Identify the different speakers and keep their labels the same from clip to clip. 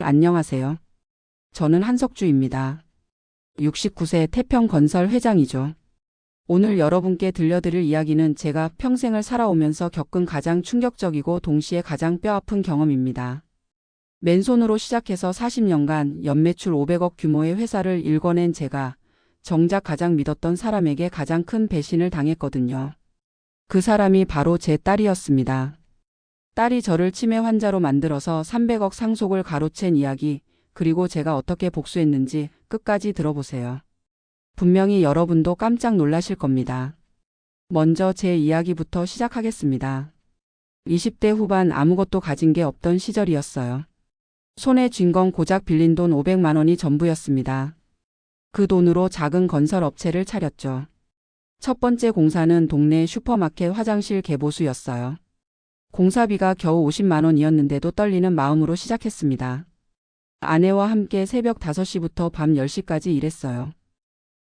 Speaker 1: 안녕하세요. 저는 한석주입니다. 69세 태평건설 회장이죠. 오늘 여러분께 들려드릴 이야기는 제가 평생을 살아오면서 겪은 가장 충격적이고 동시에 가장 뼈아픈 경험입니다. 맨손으로 시작해서 40년간 연매출 500억 규모의 회사를 일궈낸 제가 정작 가장 믿었던 사람에게 가장 큰 배신을 당했거든요. 그 사람이 바로 제 딸이었습니다. 딸이 저를 치매 환자로 만들어서 300억 상속을 가로챈 이야기, 그리고 제가 어떻게 복수했는지 끝까지 들어보세요. 분명히 여러분도 깜짝 놀라실 겁니다. 먼저 제 이야기부터 시작하겠습니다. 20대 후반 아무것도 가진 게 없던 시절이었어요. 손에 쥔 건 고작 빌린 돈 500만 원이 전부였습니다. 그 돈으로 작은 건설 업체를 차렸죠. 첫 번째 공사는 동네 슈퍼마켓 화장실 개보수였어요. 공사비가 겨우 50만 원이었는데도 떨리는 마음으로 시작했습니다. 아내와 함께 새벽 5시부터 밤 10시까지 일했어요.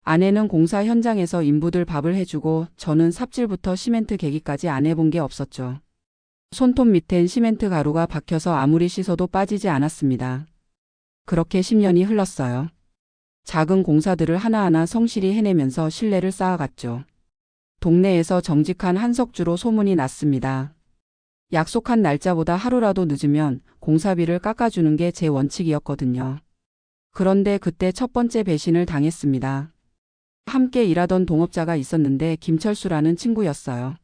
Speaker 1: 아내는 공사 현장에서 인부들 밥을 해주고 저는 삽질부터 시멘트 개기까지 안 해본 게 없었죠. 손톱 밑엔 시멘트 가루가 박혀서 아무리 씻어도 빠지지 않았습니다. 그렇게 10년이 흘렀어요. 작은 공사들을 하나하나 성실히 해내면서 신뢰를 쌓아갔죠. 동네에서 정직한 한석주로 소문이 났습니다. 약속한 날짜보다 하루라도 늦으면 공사비를 깎아주는 게 제 원칙이었거든요. 그런데 그때 첫 번째 배신을 당했습니다. 함께 일하던 동업자가 있었는데 김철수라는 친구였어요.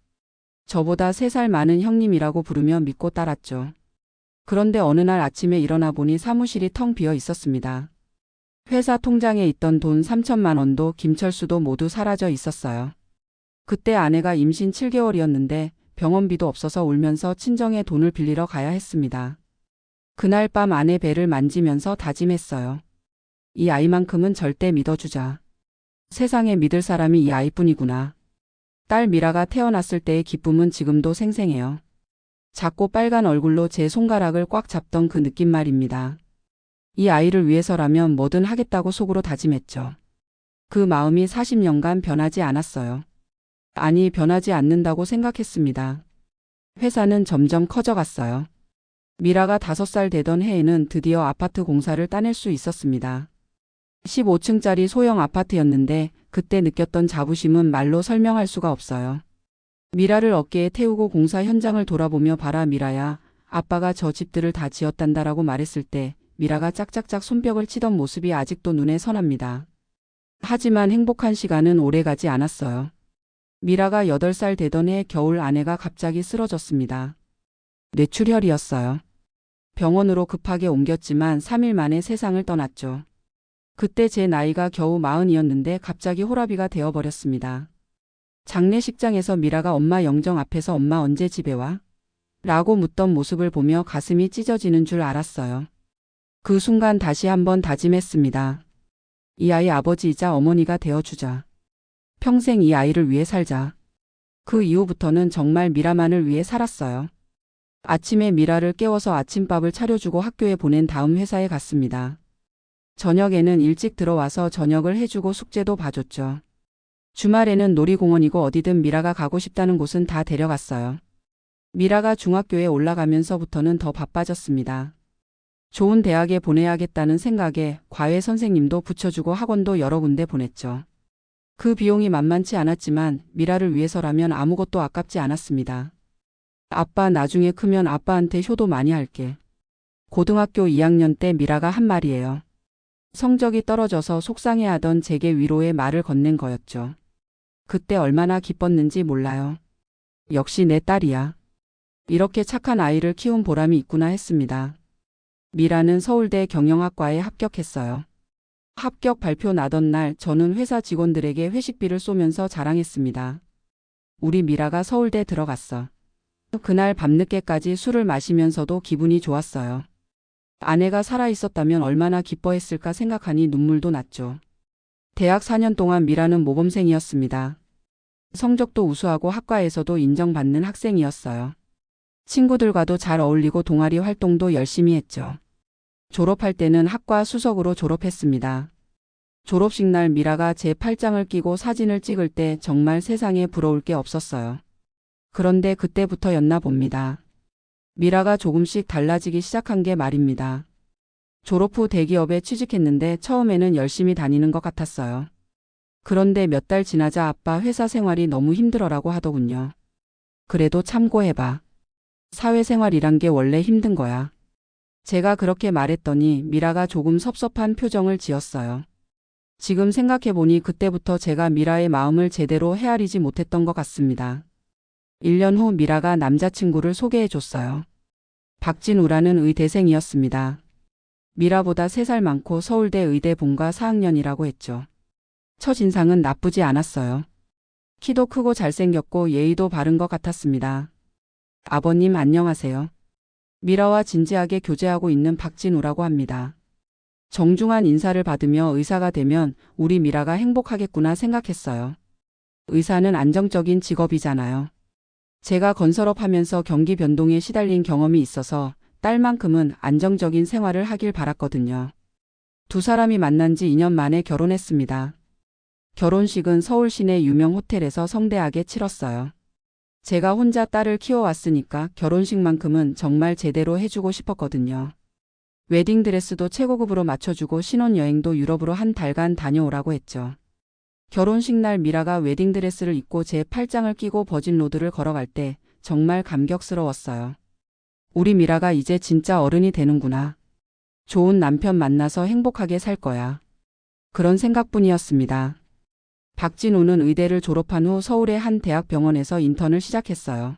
Speaker 1: 저보다 3살 많은 형님이라고 부르며 믿고 따랐죠. 그런데 어느 날 아침에 일어나 보니 사무실이 텅 비어 있었습니다. 회사 통장에 있던 돈 3천만 원도 김철수도 모두 사라져 있었어요. 그때 아내가 임신 7개월이었는데 병원비도 없어서 울면서 친정에 돈을 빌리러 가야 했습니다. 그날 밤 아내 배를 만지면서 다짐했어요. 이 아이만큼은 절대 믿어주자. 세상에 믿을 사람이 이 아이뿐이구나. 딸 미라가 태어났을 때의 기쁨은 지금도 생생해요. 작고 빨간 얼굴로 제 손가락을 꽉 잡던 그 느낌 말입니다. 이 아이를 위해서라면 뭐든 하겠다고 속으로 다짐했죠. 그 마음이 40년간 변하지 않았어요. 아니, 변하지 않는다고 생각했습니다. 회사는 점점 커져갔어요. 미라가 5살 되던 해에는 드디어 아파트 공사를 따낼 수 있었습니다. 15층짜리 소형 아파트였는데 그때 느꼈던 자부심은 말로 설명할 수가 없어요. 미라를 어깨에 태우고 공사 현장을 돌아보며 봐라 미라야, 아빠가 저 집들을 다 지었단다라고 말했을 때 미라가 짝짝짝 손뼉을 치던 모습이 아직도 눈에 선합니다. 하지만 행복한 시간은 오래가지 않았어요. 미라가 8살 되던 해 겨울 아내가 갑자기 쓰러졌습니다. 뇌출혈이었어요. 병원으로 급하게 옮겼지만 3일 만에 세상을 떠났죠. 그때 제 나이가 겨우 40이었는데 갑자기 호라비가 되어버렸습니다. 장례식장에서 미라가 엄마 영정 앞에서 엄마 언제 집에 와? 라고 묻던 모습을 보며 가슴이 찢어지는 줄 알았어요. 그 순간 다시 한번 다짐했습니다. 이 아이 아버지이자 어머니가 되어주자. 평생 이 아이를 위해 살자. 그 이후부터는 정말 미라만을 위해 살았어요. 아침에 미라를 깨워서 아침밥을 차려주고 학교에 보낸 다음 회사에 갔습니다. 저녁에는 일찍 들어와서 저녁을 해주고 숙제도 봐줬죠. 주말에는 놀이공원이고 어디든 미라가 가고 싶다는 곳은 다 데려갔어요. 미라가 중학교에 올라가면서부터는 더 바빠졌습니다. 좋은 대학에 보내야겠다는 생각에 과외 선생님도 붙여주고 학원도 여러 군데 보냈죠. 그 비용이 만만치 않았지만 미라를 위해서라면 아무것도 아깝지 않았습니다. 아빠 나중에 크면 아빠한테 효도 많이 할게. 고등학교 2학년 때 미라가 한 말이에요. 성적이 떨어져서 속상해하던 제게 위로의 말을 건넨 거였죠. 그때 얼마나 기뻤는지 몰라요. 역시 내 딸이야. 이렇게 착한 아이를 키운 보람이 있구나 했습니다. 미라는 서울대 경영학과에 합격했어요. 합격 발표 나던 날 저는 회사 직원들에게 회식비를 쏘면서 자랑했습니다. 우리 미라가 서울대 들어갔어. 그날 밤늦게까지 술을 마시면서도 기분이 좋았어요. 아내가 살아있었다면 얼마나 기뻐했을까 생각하니 눈물도 났죠. 대학 4년 동안 미라는 모범생이었습니다. 성적도 우수하고 학과에서도 인정받는 학생이었어요. 친구들과도 잘 어울리고 동아리 활동도 열심히 했죠. 졸업할 때는 학과 수석으로 졸업했습니다. 졸업식 날 미라가 제 팔짱을 끼고 사진을 찍을 때 정말 세상에 부러울 게 없었어요. 그런데 그때부터였나 봅니다. 미라가 조금씩 달라지기 시작한 게 말입니다. 졸업 후 대기업에 취직했는데 처음에는 열심히 다니는 것 같았어요. 그런데 몇 달 지나자 아빠 회사 생활이 너무 힘들어라고 하더군요. 그래도 참고해봐. 사회생활이란 게 원래 힘든 거야. 제가 그렇게 말했더니 미라가 조금 섭섭한 표정을 지었어요. 지금 생각해보니 그때부터 제가 미라의 마음을 제대로 헤아리지 못했던 것 같습니다. 1년 후 미라가 남자친구를 소개해줬어요. 박진우라는 의대생이었습니다. 미라보다 3살 많고 서울대 의대 본과 4학년이라고 했죠. 첫인상은 나쁘지 않았어요. 키도 크고 잘생겼고 예의도 바른 것 같았습니다. 아버님 안녕하세요. 미라와 진지하게 교제하고 있는 박진우라고 합니다. 정중한 인사를 받으며 의사가 되면 우리 미라가 행복하겠구나 생각했어요. 의사는 안정적인 직업이잖아요. 제가 건설업 하면서 경기 변동에 시달린 경험이 있어서 딸만큼은 안정적인 생활을 하길 바랐거든요. 두 사람이 만난 지 2년 만에 결혼했습니다. 결혼식은 서울 시내 유명 호텔에서 성대하게 치렀어요. 제가 혼자 딸을 키워왔으니까 결혼식만큼은 정말 제대로 해주고 싶었거든요. 웨딩드레스도 최고급으로 맞춰주고 신혼여행도 유럽으로 한 달간 다녀오라고 했죠. 결혼식 날 미라가 웨딩드레스를 입고 제 팔짱을 끼고 버진로드를 걸어갈 때 정말 감격스러웠어요. 우리 미라가 이제 진짜 어른이 되는구나. 좋은 남편 만나서 행복하게 살 거야. 그런 생각뿐이었습니다. 박진우는 의대를 졸업한 후 서울의 한 대학병원에서 인턴을 시작했어요.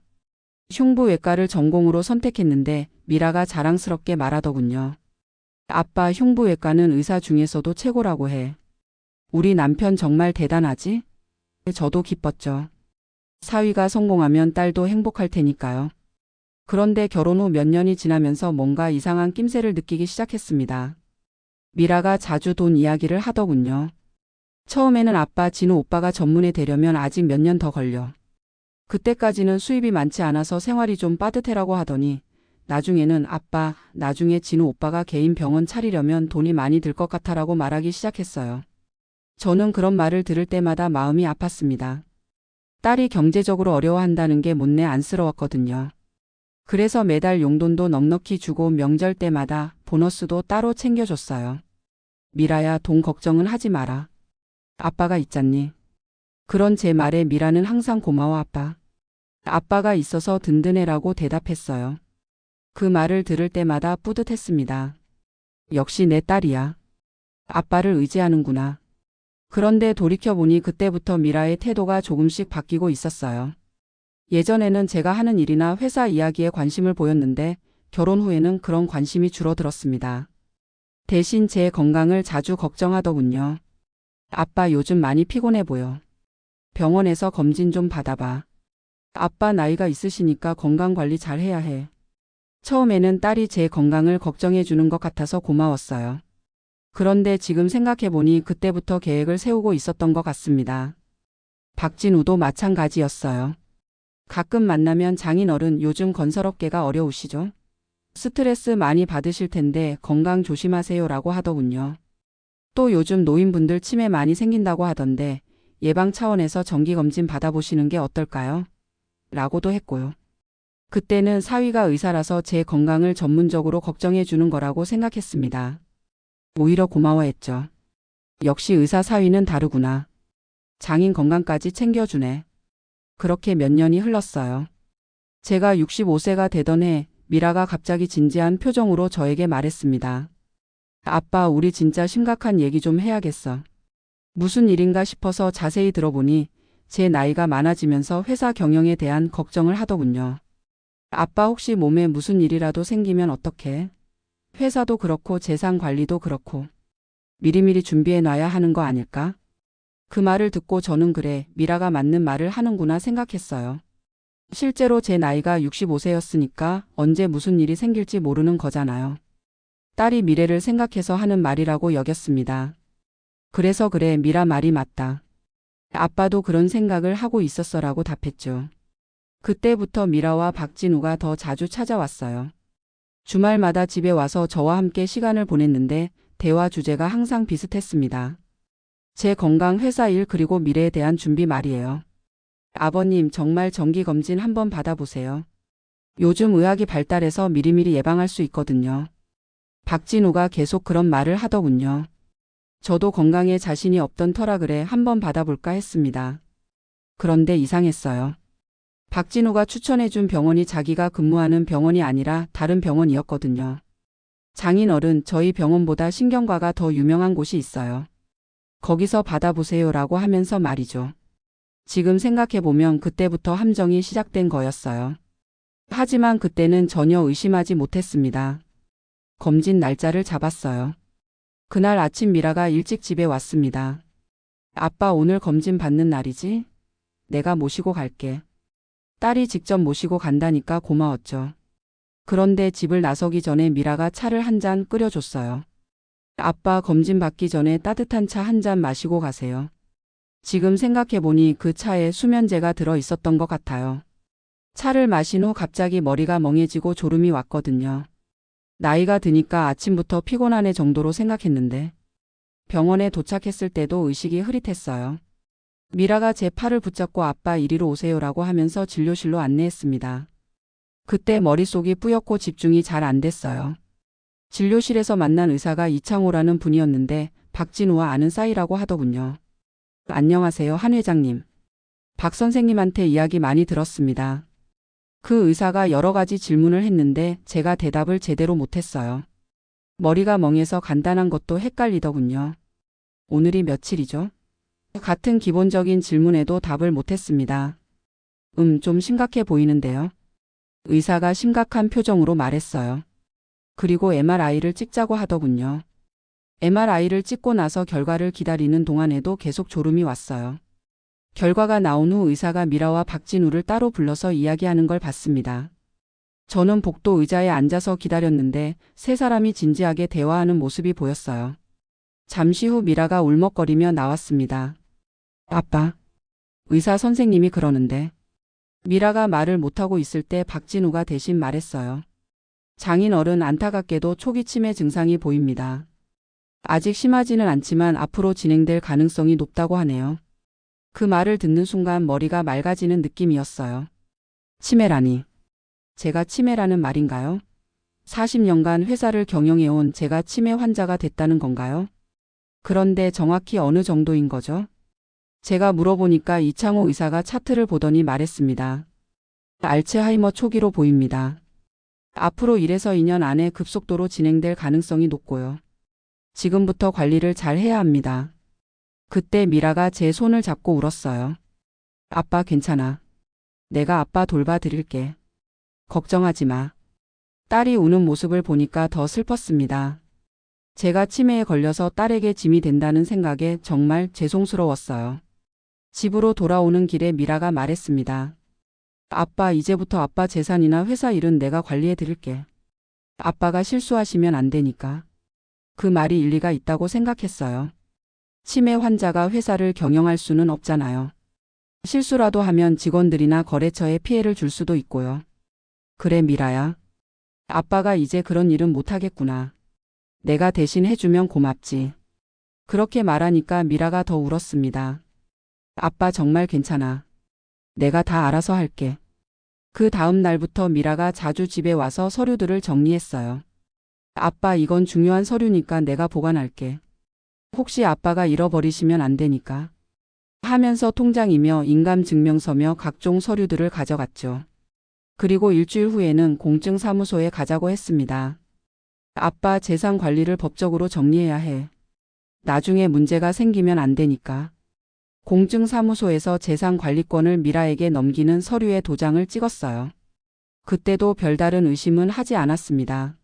Speaker 1: 흉부외과를 전공으로 선택했는데 미라가 자랑스럽게 말하더군요. 아빠 흉부외과는 의사 중에서도 최고라고 해. 우리 남편 정말 대단하지? 저도 기뻤죠. 사위가 성공하면 딸도 행복할 테니까요. 그런데 결혼 후 몇 년이 지나면서 뭔가 이상한 낌새를 느끼기 시작했습니다. 미라가 자주 돈 이야기를 하더군요. 처음에는 아빠 진우 오빠가 전문에 되려면 아직 몇 년 더 걸려. 그때까지는 수입이 많지 않아서 생활이 좀 빠듯해라고 하더니 나중에는 아빠, 나중에 진우 오빠가 개인 병원 차리려면 돈이 많이 들 것 같아라고 말하기 시작했어요. 저는 그런 말을 들을 때마다 마음이 아팠습니다. 딸이 경제적으로 어려워한다는 게 못내 안쓰러웠거든요. 그래서 매달 용돈도 넉넉히 주고 명절 때마다 보너스도 따로 챙겨줬어요. 미라야, 돈 걱정은 하지 마라. 아빠가 있잖니. 그런 제 말에 미라는 항상 고마워 아빠. 아빠가 있어서 든든해라고 대답했어요. 그 말을 들을 때마다 뿌듯했습니다. 역시 내 딸이야. 아빠를 의지하는구나. 그런데 돌이켜보니 그때부터 미라의 태도가 조금씩 바뀌고 있었어요. 예전에는 제가 하는 일이나 회사 이야기에 관심을 보였는데 결혼 후에는 그런 관심이 줄어들었습니다. 대신 제 건강을 자주 걱정하더군요. 아빠 요즘 많이 피곤해 보여. 병원에서 검진 좀 받아봐. 아빠 나이가 있으시니까 건강관리 잘 해야 해. 처음에는 딸이 제 건강을 걱정해 주는 것 같아서 고마웠어요. 그런데 지금 생각해보니 그때부터 계획을 세우고 있었던 것 같습니다. 박진우도 마찬가지였어요. 가끔 만나면 장인어른 요즘 건설업계가 어려우시죠? 스트레스 많이 받으실 텐데 건강 조심하세요라고 하더군요. 또 요즘 노인분들 치매 많이 생긴다고 하던데 예방 차원에서 정기검진 받아보시는 게 어떨까요? 라고도 했고요. 그때는 사위가 의사라서 제 건강을 전문적으로 걱정해 주는 거라고 생각했습니다. 오히려 고마워했죠. 역시 의사 사위는 다르구나. 장인 건강까지 챙겨주네. 그렇게 몇 년이 흘렀어요. 제가 65세가 되던 해 미라가 갑자기 진지한 표정으로 저에게 말했습니다. 아빠, 우리 진짜 심각한 얘기 좀 해야겠어. 무슨 일인가 싶어서 자세히 들어보니 제 나이가 많아지면서 회사 경영에 대한 걱정을 하더군요. 아빠, 혹시 몸에 무슨 일이라도 생기면 어떡해? 회사도 그렇고 재산 관리도 그렇고 미리미리 준비해 놔야 하는 거 아닐까? 그 말을 듣고 저는 그래, 미라가 맞는 말을 하는구나 생각했어요. 실제로 제 나이가 65세였으니까 언제 무슨 일이 생길지 모르는 거잖아요. 딸이 미래를 생각해서 하는 말이라고 여겼습니다. 그래서 그래, 미라 말이 맞다. 아빠도 그런 생각을 하고 있었어라고 답했죠. 그때부터 미라와 박진우가 더 자주 찾아왔어요. 주말마다 집에 와서 저와 함께 시간을 보냈는데 대화 주제가 항상 비슷했습니다. 제 건강, 회사 일, 그리고 미래에 대한 준비 말이에요. 아버님, 정말 정기검진 한번 받아보세요. 요즘 의학이 발달해서 미리미리 예방할 수 있거든요. 박진우가 계속 그런 말을 하더군요. 저도 건강에 자신이 없던 터라 그래 한번 받아볼까 했습니다. 그런데 이상했어요. 박진우가 추천해준 병원이 자기가 근무하는 병원이 아니라 다른 병원이었거든요. 장인어른, 저희 병원보다 신경과가 더 유명한 곳이 있어요. 거기서 받아보세요라고 하면서 말이죠. 지금 생각해보면 그때부터 함정이 시작된 거였어요. 하지만 그때는 전혀 의심하지 못했습니다. 검진 날짜를 잡았어요. 그날 아침 미라가 일찍 집에 왔습니다. 아빠, 오늘 검진 받는 날이지? 내가 모시고 갈게. 딸이 직접 모시고 간다니까 고마웠죠. 그런데 집을 나서기 전에 미라가 차를 한 잔 끓여줬어요. 아빠, 검진 받기 전에 따뜻한 차 한 잔 마시고 가세요. 지금 생각해보니 그 차에 수면제가 들어 있었던 것 같아요. 차를 마신 후 갑자기 머리가 멍해지고 졸음이 왔거든요. 나이가 드니까 아침부터 피곤하네 정도로 생각했는데 병원에 도착했을 때도 의식이 흐릿했어요. 미라가 제 팔을 붙잡고 아빠 이리로 오세요라고 하면서 진료실로 안내했습니다. 그때 머릿속이 뿌옇고 집중이 잘 안 됐어요. 진료실에서 만난 의사가 이창호라는 분이었는데 박진우와 아는 사이라고 하더군요. 안녕하세요, 한 회장님. 박 선생님한테 이야기 많이 들었습니다. 그 의사가 여러 가지 질문을 했는데 제가 대답을 제대로 못했어요. 머리가 멍해서 간단한 것도 헷갈리더군요. 오늘이 며칠이죠? 같은 기본적인 질문에도 답을 못했습니다. 좀 심각해 보이는데요. 의사가 심각한 표정으로 말했어요. 그리고 MRI를 찍자고 하더군요. MRI를 찍고 나서 결과를 기다리는 동안에도 계속 졸음이 왔어요. 결과가 나온 후 의사가 미라와 박진우를 따로 불러서 이야기하는 걸 봤습니다. 저는 복도 의자에 앉아서 기다렸는데 세 사람이 진지하게 대화하는 모습이 보였어요. 잠시 후 미라가 울먹거리며 나왔습니다. 아빠, 의사 선생님이 그러는데. 미라가 말을 못하고 있을 때 박진우가 대신 말했어요. 장인어른, 안타깝게도 초기 치매 증상이 보입니다. 아직 심하지는 않지만 앞으로 진행될 가능성이 높다고 하네요. 그 말을 듣는 순간 머리가 맑아지는 느낌이었어요. 치매라니. 제가 치매라는 말인가요? 40년간 회사를 경영해온 제가 치매 환자가 됐다는 건가요? 그런데 정확히 어느 정도인 거죠? 제가 물어보니까 이창호 의사가 차트를 보더니 말했습니다. 알츠하이머 초기로 보입니다. 앞으로 1에서 2년 안에 급속도로 진행될 가능성이 높고요. 지금부터 관리를 잘 해야 합니다. 그때 미라가 제 손을 잡고 울었어요. 아빠, 괜찮아. 내가 아빠 돌봐드릴게. 걱정하지 마. 딸이 우는 모습을 보니까 더 슬펐습니다. 제가 치매에 걸려서 딸에게 짐이 된다는 생각에 정말 죄송스러웠어요. 집으로 돌아오는 길에 미라가 말했습니다. 아빠, 이제부터 아빠 재산이나 회사 일은 내가 관리해 드릴게. 아빠가 실수하시면 안 되니까. 그 말이 일리가 있다고 생각했어요. 치매 환자가 회사를 경영할 수는 없잖아요. 실수라도 하면 직원들이나 거래처에 피해를 줄 수도 있고요. 그래, 미라야. 아빠가 이제 그런 일은 못하겠구나. 내가 대신 해주면 고맙지. 그렇게 말하니까 미라가 더 울었습니다. 아빠, 정말 괜찮아. 내가 다 알아서 할게. 그 다음 날부터 미라가 자주 집에 와서 서류들을 정리했어요. 아빠, 이건 중요한 서류니까 내가 보관할게. 혹시 아빠가 잃어버리시면 안 되니까. 하면서 통장이며 인감증명서며 각종 서류들을 가져갔죠. 그리고 일주일 후에는 공증사무소에 가자고 했습니다. 아빠, 재산 관리를 법적으로 정리해야 해. 나중에 문제가 생기면 안 되니까. 공증사무소에서 재산 관리권을 미라에게 넘기는 서류에 도장을 찍었어요. 그때도 별다른 의심은 하지 않았습니다.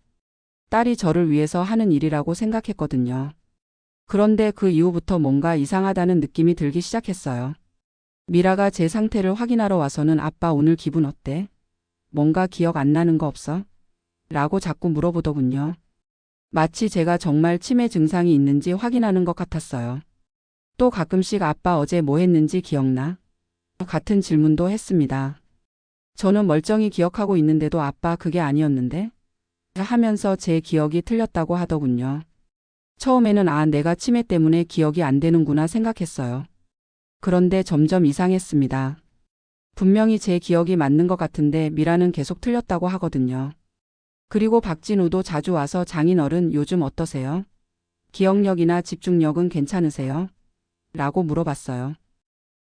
Speaker 1: 딸이 저를 위해서 하는 일이라고 생각했거든요. 그런데 그 이후부터 뭔가 이상하다는 느낌이 들기 시작했어요. 미라가 제 상태를 확인하러 와서는 아빠, 오늘 기분 어때? 뭔가 기억 안 나는 거 없어? 라고 자꾸 물어보더군요. 마치 제가 정말 치매 증상이 있는지 확인하는 것 같았어요. 또 가끔씩 아빠, 어제 뭐 했는지 기억나? 같은 질문도 했습니다. 저는 멀쩡히 기억하고 있는데도 아빠, 그게 아니었는데? 하면서 제 기억이 틀렸다고 하더군요. 처음에는 내가 치매 때문에 기억이 안 되는구나 생각했어요. 그런데 점점 이상했습니다. 분명히 제 기억이 맞는 것 같은데 미라는 계속 틀렸다고 하거든요. 그리고 박진우도 자주 와서 장인어른 요즘 어떠세요? 기억력이나 집중력은 괜찮으세요? 라고 물어봤어요.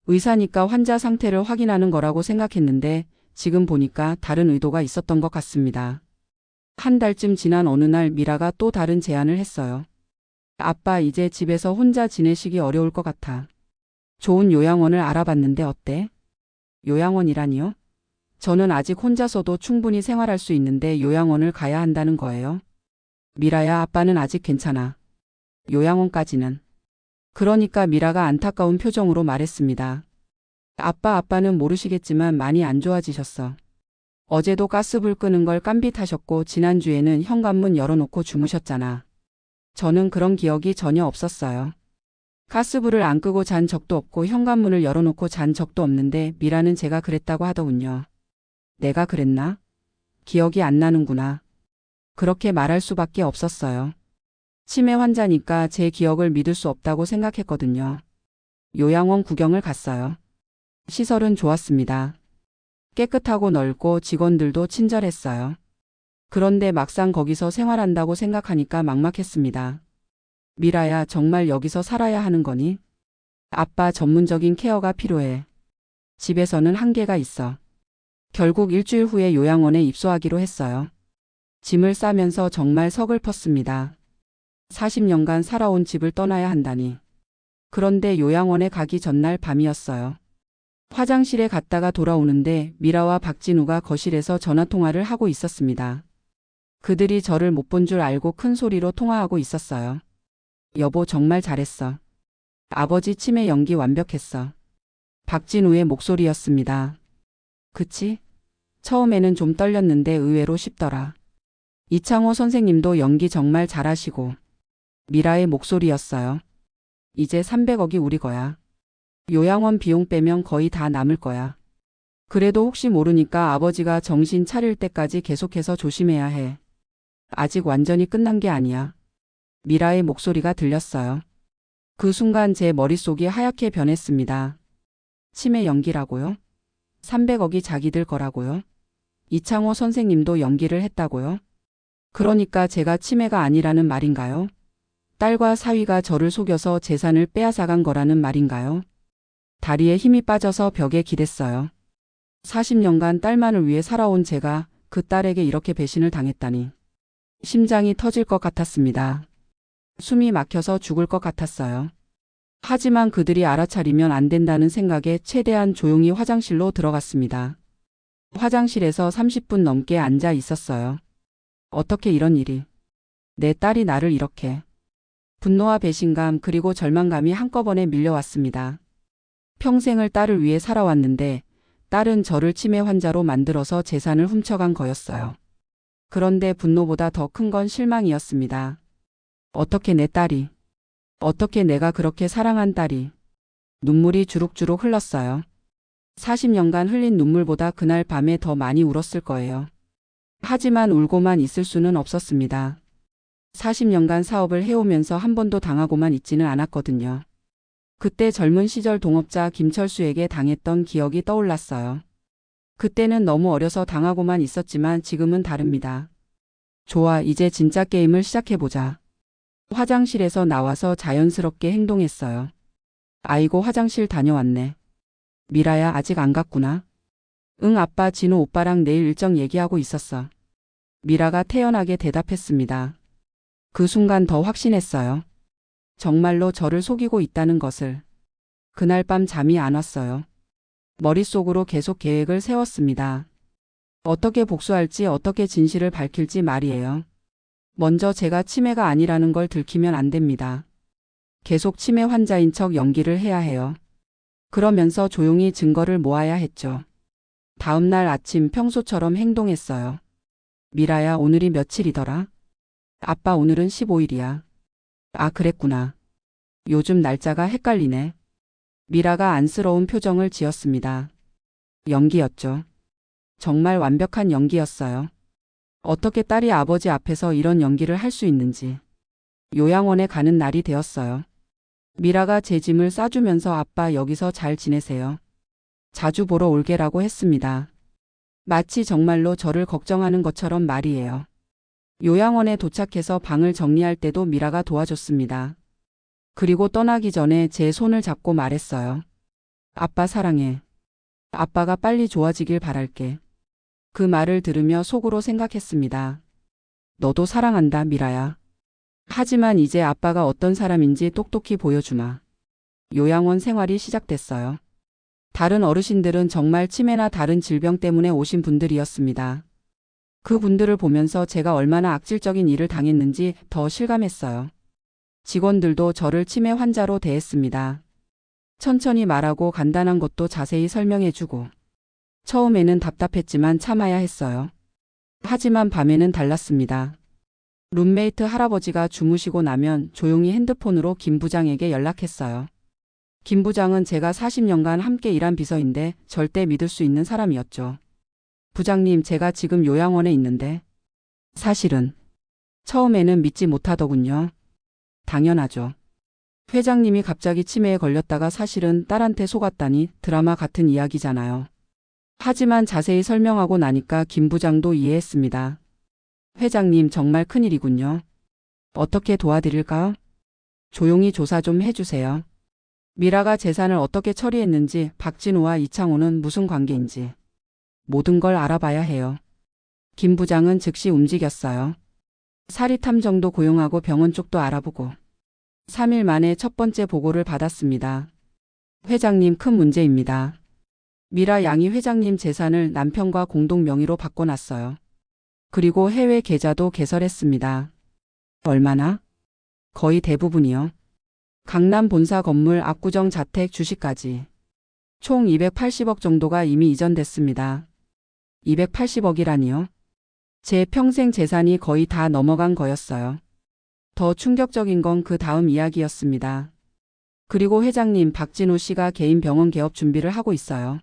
Speaker 1: 의사니까 환자 상태를 확인하는 거라고 생각했는데 지금 보니까 다른 의도가 있었던 것 같습니다. 한 달쯤 지난 어느 날 미라가 또 다른 제안을 했어요. 아빠 이제 집에서 혼자 지내시기 어려울 것 같아. 좋은 요양원을 알아봤는데 어때? 요양원이라니요? 저는 아직 혼자서도 충분히 생활할 수 있는데 요양원을 가야 한다는 거예요. 미라야, 아빠는 아직 괜찮아. 요양원까지는. 그러니까 미라가 안타까운 표정으로 말했습니다. 아빠는 모르시겠지만 많이 안 좋아지셨어. 어제도 가스불 끄는 걸 깜빗하셨고 지난주에는 현관문 열어놓고 주무셨잖아. 저는 그런 기억이 전혀 없었어요. 가스불을 안 끄고 잔 적도 없고 현관문을 열어놓고 잔 적도 없는데 미라는 제가 그랬다고 하더군요. 내가 그랬나? 기억이 안 나는구나. 그렇게 말할 수밖에 없었어요. 치매 환자니까 제 기억을 믿을 수 없다고 생각했거든요. 요양원 구경을 갔어요. 시설은 좋았습니다. 깨끗하고 넓고 직원들도 친절했어요. 그런데 막상 거기서 생활한다고 생각하니까 막막했습니다. 미라야, 정말 여기서 살아야 하는 거니? 아빠, 전문적인 케어가 필요해. 집에서는 한계가 있어. 결국 일주일 후에 요양원에 입소하기로 했어요. 짐을 싸면서 정말 서글펐습니다. 40년간 살아온 집을 떠나야 한다니. 그런데 요양원에 가기 전날 밤이었어요. 화장실에 갔다가 돌아오는데 미라와 박진우가 거실에서 전화통화를 하고 있었습니다. 그들이 저를 못 본 줄 알고 큰 소리로 통화하고 있었어요. 여보, 정말 잘했어. 아버지 치매 연기 완벽했어. 박진우의 목소리였습니다. 그치? 처음에는 좀 떨렸는데 의외로 쉽더라. 이창호 선생님도 연기 정말 잘하시고. 미라의 목소리였어요. 이제 300억이 우리 거야. 요양원 비용 빼면 거의 다 남을 거야. 그래도 혹시 모르니까 아버지가 정신 차릴 때까지 계속해서 조심해야 해. 아직 완전히 끝난 게 아니야. 미라의 목소리가 들렸어요. 그 순간 제 머릿속이 하얗게 변했습니다. 치매 연기라고요? 300억이 자기들 거라고요? 이창호 선생님도 연기를 했다고요? 그러니까 제가 치매가 아니라는 말인가요? 딸과 사위가 저를 속여서 재산을 빼앗아간 거라는 말인가요? 다리에 힘이 빠져서 벽에 기댔어요. 40년간 딸만을 위해 살아온 제가 그 딸에게 이렇게 배신을 당했다니. 심장이 터질 것 같았습니다. 숨이 막혀서 죽을 것 같았어요. 하지만 그들이 알아차리면 안 된다는 생각에 최대한 조용히 화장실로 들어갔습니다. 화장실에서 30분 넘게 앉아 있었어요. 어떻게 이런 일이. 내 딸이 나를 이렇게. 분노와 배신감 그리고 절망감이 한꺼번에 밀려왔습니다. 평생을 딸을 위해 살아왔는데 딸은 저를 치매 환자로 만들어서 재산을 훔쳐간 거였어요. 그런데 분노보다 더 큰 건 실망이었습니다. 어떻게 내 딸이, 어떻게 내가 그렇게 사랑한 딸이. 눈물이 주룩주룩 흘렀어요. 40년간 흘린 눈물보다 그날 밤에 더 많이 울었을 거예요. 하지만 울고만 있을 수는 없었습니다. 40년간 사업을 해오면서 한 번도 당하고만 있지는 않았거든요. 그때 젊은 시절 동업자 김철수에게 당했던 기억이 떠올랐어요. 그때는 너무 어려서 당하고만 있었지만 지금은 다릅니다. 좋아, 이제 진짜 게임을 시작해보자. 화장실에서 나와서 자연스럽게 행동했어요. 아이고, 화장실 다녀왔네. 미라야, 아직 안 갔구나. 응, 아빠, 진우 오빠랑 내일 일정 얘기하고 있었어. 미라가 태연하게 대답했습니다. 그 순간 더 확신했어요. 정말로 저를 속이고 있다는 것을. 그날 밤 잠이 안 왔어요. 머릿속으로 계속 계획을 세웠습니다. 어떻게 복수할지, 어떻게 진실을 밝힐지 말이에요. 먼저 제가 치매가 아니라는 걸 들키면 안 됩니다. 계속 치매 환자인 척 연기를 해야 해요. 그러면서 조용히 증거를 모아야 했죠. 다음 날 아침 평소처럼 행동했어요. 미라야, 오늘이 며칠이더라? 아빠, 오늘은 15일이야. 아, 그랬구나. 요즘 날짜가 헷갈리네. 미라가 안쓰러운 표정을 지었습니다. 연기였죠. 정말 완벽한 연기였어요. 어떻게 딸이 아버지 앞에서 이런 연기를 할 수 있는지. 요양원에 가는 날이 되었어요. 미라가 제 짐을 싸주면서 아빠, 여기서 잘 지내세요. 자주 보러 올게라고 했습니다. 마치 정말로 저를 걱정하는 것처럼 말이에요. 요양원에 도착해서 방을 정리할 때도 미라가 도와줬습니다. 그리고 떠나기 전에 제 손을 잡고 말했어요. 아빠 사랑해. 아빠가 빨리 좋아지길 바랄게. 그 말을 들으며 속으로 생각했습니다. 너도 사랑한다, 미라야. 하지만 이제 아빠가 어떤 사람인지 똑똑히 보여주마. 요양원 생활이 시작됐어요. 다른 어르신들은 정말 치매나 다른 질병 때문에 오신 분들이었습니다. 그 분들을 보면서 제가 얼마나 악질적인 일을 당했는지 더 실감했어요. 직원들도 저를 치매 환자로 대했습니다. 천천히 말하고 간단한 것도 자세히 설명해주고. 처음에는 답답했지만 참아야 했어요. 하지만 밤에는 달랐습니다. 룸메이트 할아버지가 주무시고 나면 조용히 핸드폰으로 김 부장에게 연락했어요. 김 부장은 제가 40년간 함께 일한 비서인데 절대 믿을 수 있는 사람이었죠. 부장님, 제가 지금 요양원에 있는데. 사실은 처음에는 믿지 못하더군요. 당연하죠. 회장님이 갑자기 치매에 걸렸다가 사실은 딸한테 속았다니 드라마 같은 이야기잖아요. 하지만 자세히 설명하고 나니까 김 부장도 이해했습니다. 회장님, 정말 큰일이군요. 어떻게 도와드릴까요? 조용히 조사 좀 해주세요. 미라가 재산을 어떻게 처리했는지, 박진우와 이창호는 무슨 관계인지 모든 걸 알아봐야 해요. 김 부장은 즉시 움직였어요. 사리탐정도 고용하고 병원 쪽도 알아보고 3일 만에 첫 번째 보고를 받았습니다. 회장님, 큰 문제입니다. 미라 양이 회장님 재산을 남편과 공동 명의로 바꿔놨어요. 그리고 해외 계좌도 개설했습니다. 얼마나? 거의 대부분이요. 강남 본사 건물, 압구정 자택, 주식까지. 총 280억 정도가 이미 이전됐습니다. 280억이라니요? 제 평생 재산이 거의 다 넘어간 거였어요. 더 충격적인 건 그 다음 이야기였습니다. 그리고 회장님, 박진우 씨가 개인 병원 개업 준비를 하고 있어요.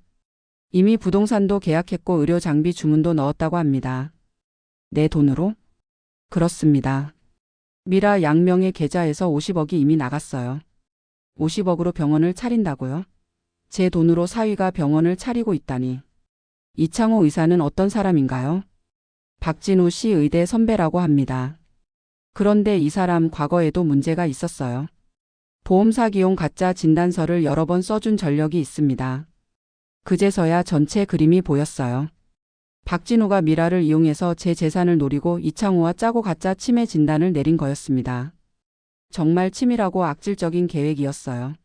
Speaker 1: 이미 부동산도 계약했고 의료 장비 주문도 넣었다고 합니다. 내 돈으로? 그렇습니다. 미라 양명의 계좌에서 50억이 이미 나갔어요. 50억으로 병원을 차린다고요? 제 돈으로 사위가 병원을 차리고 있다니. 이창호 의사는 어떤 사람인가요? 박진우 씨 의대 선배라고 합니다. 그런데 이 사람 과거에도 문제가 있었어요. 보험 사기용 가짜 진단서를 여러 번 써준 전력이 있습니다. 그제서야 전체 그림이 보였어요. 박진우가 미라를 이용해서 제 재산을 노리고 이창호와 짜고 가짜 치매 진단을 내린 거였습니다. 정말 치밀하고 악질적인 계획이었어요.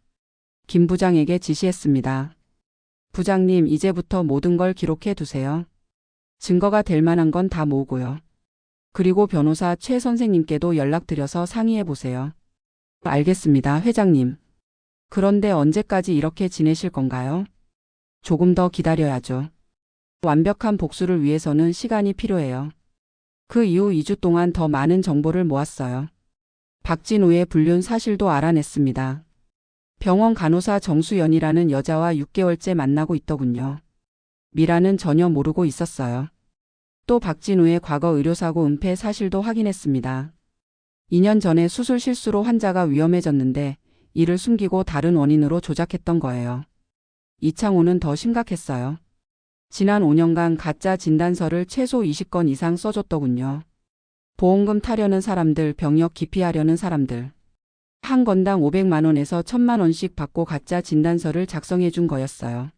Speaker 1: 김 부장에게 지시했습니다. 부장님, 이제부터 모든 걸 기록해 두세요. 증거가 될 만한 건 다 모으고요. 그리고 변호사 최 선생님께도 연락드려서 상의해 보세요. 알겠습니다, 회장님. 그런데 언제까지 이렇게 지내실 건가요? 조금 더 기다려야죠. 완벽한 복수를 위해서는 시간이 필요해요. 그 이후 2주 동안 더 많은 정보를 모았어요. 박진우의 불륜 사실도 알아냈습니다. 병원 간호사 정수연이라는 여자와 6개월째 만나고 있더군요. 미라는 전혀 모르고 있었어요. 또 박진우의 과거 의료사고 은폐 사실도 확인했습니다. 2년 전에 수술 실수로 환자가 위험해졌는데 이를 숨기고 다른 원인으로 조작했던 거예요. 이창호는 더 심각했어요. 지난 5년간 가짜 진단서를 최소 20건 이상 써줬더군요. 보험금 타려는 사람들, 병역 기피하려는 사람들. 한 건당 500만 원에서 1000만 원씩 받고 가짜 진단서를 작성해 준 거였어요.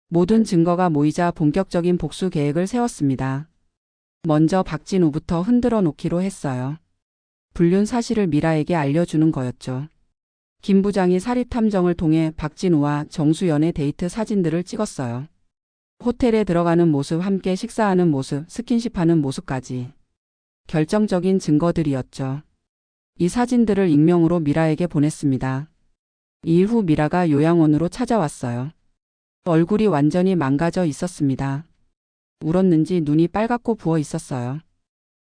Speaker 1: 모든 증거가 모이자 본격적인 복수 계획을 세웠습니다. 먼저 박진우부터 흔들어 놓기로 했어요. 불륜 사실을 미라에게 알려주는 거였죠. 김 부장이 사립탐정을 통해 박진우와 정수연의 데이트 사진들을 찍었어요. 호텔에 들어가는 모습, 함께 식사하는 모습, 스킨십하는 모습까지. 결정적인 증거들이었죠. 이 사진들을 익명으로 미라에게 보냈습니다. 이후 미라가 요양원으로 찾아왔어요. 얼굴이 완전히 망가져 있었습니다. 울었는지 눈이 빨갛고 부어 있었어요.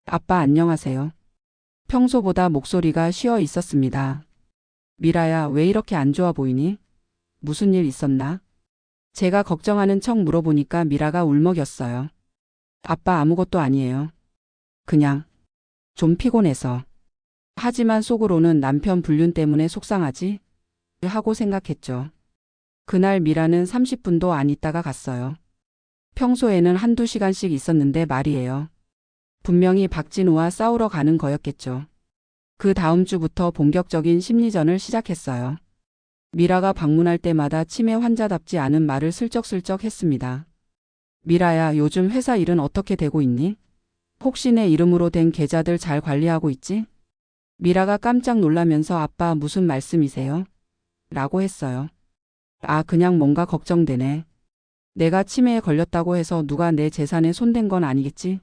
Speaker 1: 아빠 안녕하세요. 평소보다 목소리가 쉬어 있었습니다. 미라야, 왜 이렇게 안 좋아 보이니? 무슨 일 있었나? 제가 걱정하는 척 물어보니까 미라가 울먹였어요. 아빠, 아무것도 아니에요. 그냥 좀 피곤해서. 하지만 속으로는 남편 불륜 때문에 속상하지? 하고 생각했죠. 그날 미라는 30분도 안 있다가 갔어요. 평소에는 한두 시간씩 있었는데 말이에요. 분명히 박진우와 싸우러 가는 거였겠죠. 그 다음 주부터 본격적인 심리전을 시작했어요. 미라가 방문할 때마다 치매 환자답지 않은 말을 슬쩍슬쩍 했습니다. 미라야, 요즘 회사 일은 어떻게 되고 있니? 혹시 내 이름으로 된 계좌들 잘 관리하고 있지? 미라가 깜짝 놀라면서 아빠 무슨 말씀이세요? 라고 했어요. 아, 그냥 뭔가 걱정되네. 내가 치매에 걸렸다고 해서 누가 내 재산에 손댄 건 아니겠지?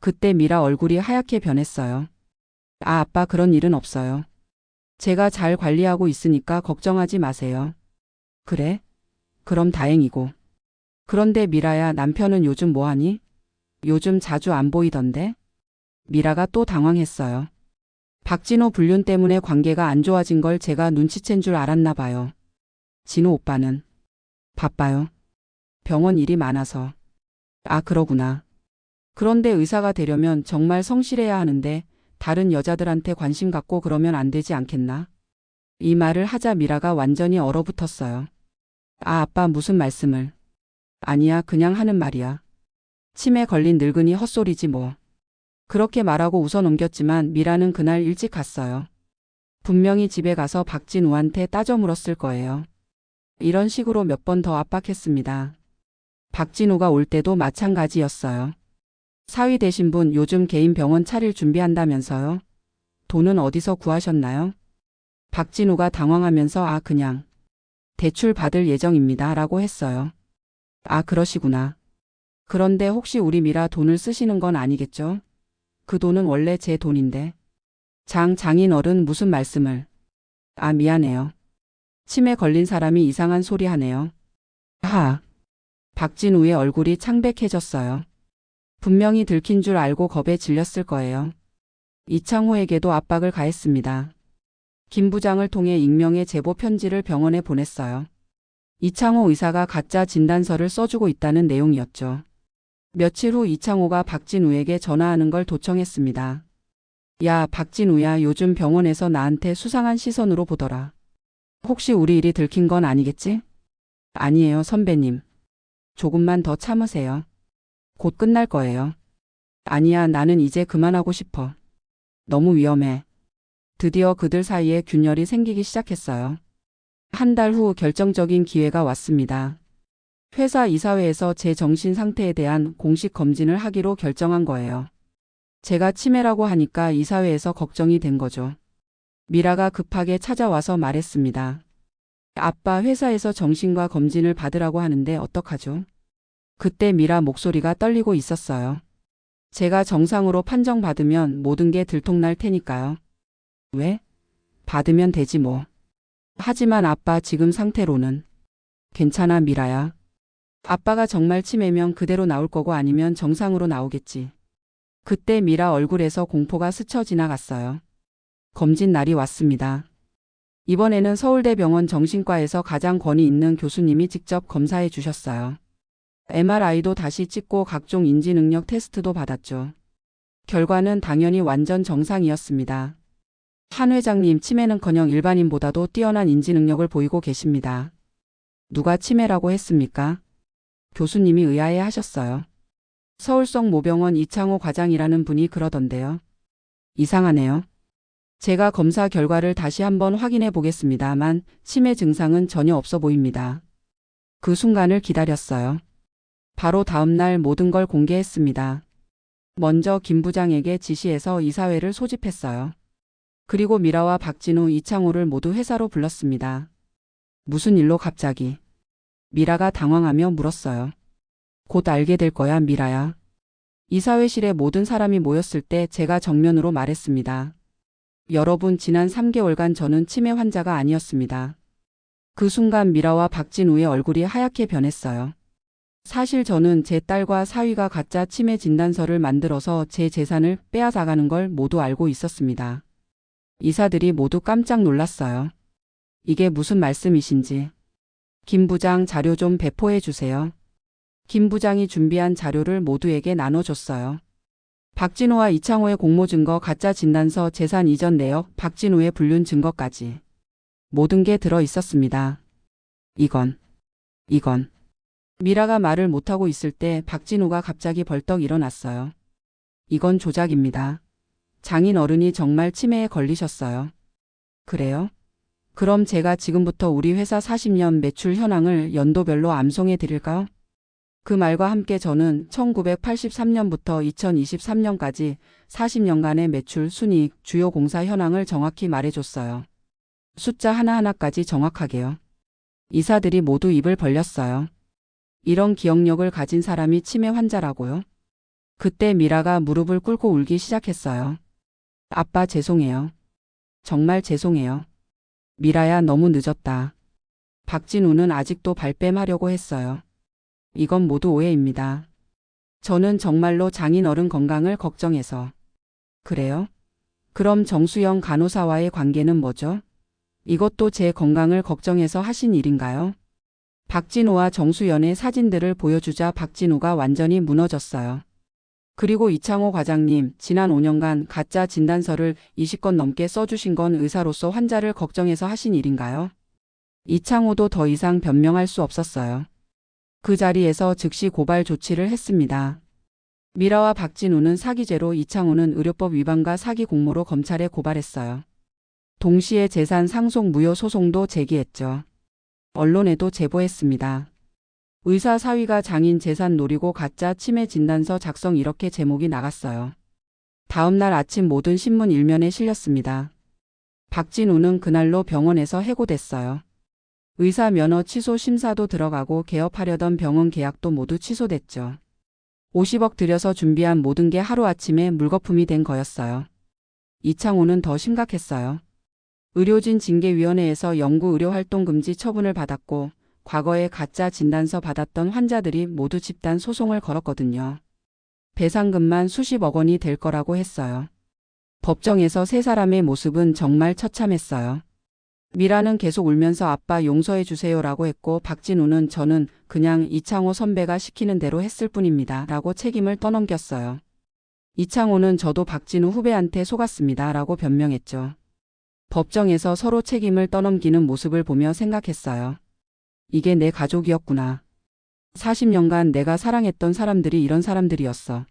Speaker 1: 그때 미라 얼굴이 하얗게 변했어요. 아, 아빠 그런 일은 없어요. 제가 잘 관리하고 있으니까 걱정하지 마세요. 그래? 그럼 다행이고. 그런데 미라야, 남편은 요즘 뭐하니? 요즘 자주 안 보이던데? 미라가 또 당황했어요. 박진호 불륜 때문에 관계가 안 좋아진 걸 제가 눈치챈 줄 알았나 봐요. 진호 오빠는? 바빠요. 병원 일이 많아서. 아, 그러구나. 그런데 의사가 되려면 정말 성실해야 하는데 다른 여자들한테 관심 갖고 그러면 안 되지 않겠나? 이 말을 하자 미라가 완전히 얼어붙었어요. 아, 아빠 무슨 말씀을. 아니야, 그냥 하는 말이야. 치매 걸린 늙은이 헛소리지 뭐. 그렇게 말하고 웃어 넘겼지만 미라는 그날 일찍 갔어요. 분명히 집에 가서 박진우한테 따져 물었을 거예요. 이런 식으로 몇 번 더 압박했습니다. 박진우가 올 때도 마찬가지였어요. 사위 되신 분 요즘 개인 병원 차릴 준비한다면서요? 돈은 어디서 구하셨나요? 박진우가 당황하면서 아, 그냥 대출 받을 예정입니다 라고 했어요. 아, 그러시구나. 그런데 혹시 우리 미라 돈을 쓰시는 건 아니겠죠? 그 돈은 원래 제 돈인데. 장인 어른 무슨 말씀을. 아, 미안해요. 치매 걸린 사람이 이상한 소리 하네요. 하. 박진우의 얼굴이 창백해졌어요. 분명히 들킨 줄 알고 겁에 질렸을 거예요. 이창호에게도 압박을 가했습니다. 김 부장을 통해 익명의 제보 편지를 병원에 보냈어요. 이창호 의사가 가짜 진단서를 써주고 있다는 내용이었죠. 며칠 후 이창호가 박진우에게 전화하는 걸 도청했습니다. 야, 박진우야, 요즘 병원에서 나한테 수상한 시선으로 보더라. 혹시 우리 일이 들킨 건 아니겠지? 아니에요, 선배님. 조금만 더 참으세요. 곧 끝날 거예요. 아니야, 나는 이제 그만하고 싶어. 너무 위험해. 드디어 그들 사이에 균열이 생기기 시작했어요. 한 달 후 결정적인 기회가 왔습니다. 회사 이사회에서 제 정신 상태에 대한 공식 검진을 하기로 결정한 거예요. 제가 치매라고 하니까 이사회에서 걱정이 된 거죠. 미라가 급하게 찾아와서 말했습니다. 아빠, 회사에서 정신과 검진을 받으라고 하는데 어떡하죠? 그때 미라 목소리가 떨리고 있었어요. 제가 정상으로 판정받으면 모든 게 들통날 테니까요. 왜? 받으면 되지 뭐. 하지만 아빠 지금 상태로는. 괜찮아, 미라야. 아빠가 정말 치매면 그대로 나올 거고 아니면 정상으로 나오겠지. 그때 미라 얼굴에서 공포가 스쳐 지나갔어요. 검진 날이 왔습니다. 이번에는 서울대병원 정신과에서 가장 권위 있는 교수님이 직접 검사해 주셨어요. MRI도 다시 찍고 각종 인지능력 테스트도 받았죠. 결과는 당연히 완전 정상이었습니다. 한 회장님, 치매는커녕 일반인보다도 뛰어난 인지능력을 보이고 계십니다. 누가 치매라고 했습니까? 교수님이 의아해 하셨어요. 서울성 모병원 이창호 과장이라는 분이 그러던데요. 이상하네요. 제가 검사 결과를 다시 한번 확인해 보겠습니다만 치매 증상은 전혀 없어 보입니다. 그 순간을 기다렸어요. 바로 다음 날 모든 걸 공개했습니다. 먼저 김 부장에게 지시해서 이사회를 소집했어요. 그리고 미라와 박진우, 이창호를 모두 회사로 불렀습니다. 무슨 일로 갑자기? 미라가 당황하며 물었어요. 곧 알게 될 거야, 미라야. 이사회실에 모든 사람이 모였을 때 제가 정면으로 말했습니다. 여러분, 지난 3개월간 저는 치매 환자가 아니었습니다. 그 순간 미라와 박진우의 얼굴이 하얗게 변했어요. 사실 저는 제 딸과 사위가 가짜 치매 진단서를 만들어서 제 재산을 빼앗아가는 걸 모두 알고 있었습니다. 이사들이 모두 깜짝 놀랐어요. 이게 무슨 말씀이신지. 김 부장, 자료 좀 배포해 주세요. 김 부장이 준비한 자료를 모두에게 나눠줬어요. 박진우와 이창호의 공모증거, 가짜 진단서, 재산 이전 내역, 박진우의 불륜 증거까지. 모든 게 들어 있었습니다. 이건. 미라가 말을 못하고 있을 때 박진우가 갑자기 벌떡 일어났어요. 이건 조작입니다. 장인 어른이 정말 치매에 걸리셨어요. 그래요? 그럼 제가 지금부터 우리 회사 40년 매출 현황을 연도별로 암송해 드릴까요? 그 말과 함께 저는 1983년부터 2023년까지 40년간의 매출, 순이익, 주요 공사 현황을 정확히 말해줬어요. 숫자 하나하나까지 정확하게요. 이사들이 모두 입을 벌렸어요. 이런 기억력을 가진 사람이 치매 환자라고요? 그때 미라가 무릎을 꿇고 울기 시작했어요. 아빠 죄송해요. 정말 죄송해요. 미라야 너무 늦었다. 박진우는 아직도 발뺌하려고 했어요. 이건 모두 오해입니다. 저는 정말로 장인어른 건강을 걱정해서. 그래요? 그럼 정수영 간호사와의 관계는 뭐죠? 이것도 제 건강을 걱정해서 하신 일인가요? 박진우와 정수연의 사진들을 보여주자 박진우가 완전히 무너졌어요. 그리고 이창호 과장님, 지난 5년간 가짜 진단서를 20건 넘게 써주신 건 의사로서 환자를 걱정해서 하신 일인가요? 이창호도 더 이상 변명할 수 없었어요. 그 자리에서 즉시 고발 조치를 했습니다. 미라와 박진우는 사기죄로, 이창호는 의료법 위반과 사기 공모로 검찰에 고발했어요. 동시에 재산 상속 무효 소송도 제기했죠. 언론에도 제보했습니다. 의사 사위가 장인 재산 노리고 가짜 치매 진단서 작성, 이렇게 제목이 나갔어요. 다음 날 아침 모든 신문 일면에 실렸습니다. 박진우는 그날로 병원에서 해고됐어요. 의사 면허 취소 심사도 들어가고 개업하려던 병원 계약도 모두 취소됐죠. 50억 들여서 준비한 모든 게 하루아침에 물거품이 된 거였어요. 이창호는 더 심각했어요. 의료진 징계위원회에서 연구 의료 활동 금지 처분을 받았고, 과거에 가짜 진단서 받았던 환자들이 모두 집단 소송을 걸었거든요. 배상금만 수십억 원이 될 거라고 했어요. 법정에서 세 사람의 모습은 정말 처참했어요. 미라는 계속 울면서 아빠 용서해 주세요라고 했고, 박진우는 저는 그냥 이창호 선배가 시키는 대로 했을 뿐입니다 라고 책임을 떠넘겼어요. 이창호는 저도 박진우 후배한테 속았습니다 라고 변명했죠. 법정에서 서로 책임을 떠넘기는 모습을 보며 생각했어요. 이게 내 가족이었구나. 40년간 내가 사랑했던 사람들이 이런 사람들이었어.